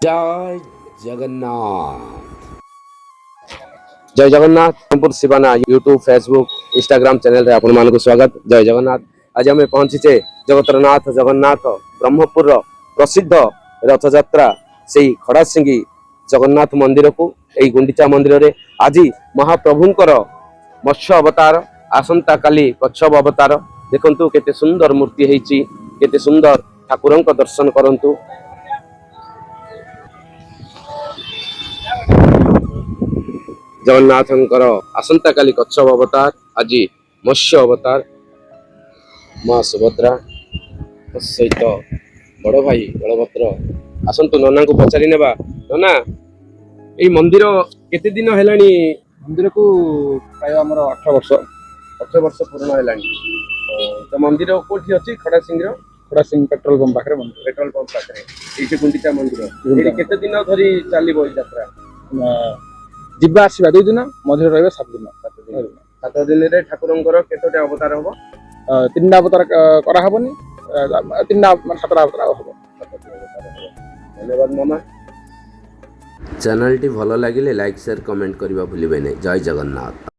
जय जगन्नाथ। जय जगन्नाथ। ब्रह्मपुर शिवाना यूट्यूब फेसबुक इंस्टाग्राम चैनल रे आपण मानक स्वागत। जय जगन्नाथ। आज आम पहुंचीचे जगतरनाथ जगन्नाथ ब्रह्मपुर प्रसिद्ध रथ यात्रा से खड़ासिंगी जगन्नाथ मंदिर को यही गुंडीचा मंदिर रे आज महाप्रभुंकर मत्स्य अवतार आसंता काली कच्छप अवतार देखंतु केते सुंदर मूर्ति हेची केते सुंदर ठाकुरंक दर्शन करंतु। जगन्नाथंकर आसंता काली कच्छप अवतार आज मत्स्य अवतार माँ सुभद्रा सहित बड़ भाई बलभद्र आसंतु नना को पचारि नेबा। नना ए मंदिर केते दिन हेलानी? मंदिर को प्राय आमर 18 वर्ष 18 वर्ष पूर्ण हेलानी। तो मंदिर कोठी अछि? खड़ासिंगी रो खड़ा सिंह पेट्रोल पंप पाखे मंदिर। पेट्रोल पंप पाखरे एठी गुंडीचा मंदिर एठी केते दिन धरी चालिबो ई यात्रा? जिबा आसीबा 2 दिन मझिरे रहबे 7 दिन। 7 दिन रे ठाकुरंकर केतोटे अवतार हबो? 3टा अवतार करा हबनी 3टा मतलब 7टा अवतार हबो। धन्यवाद मामा। चैनल टी भलो लागिले लाइक शेयर कमेंट करबा भूलिबे नै। जय जगन्नाथ।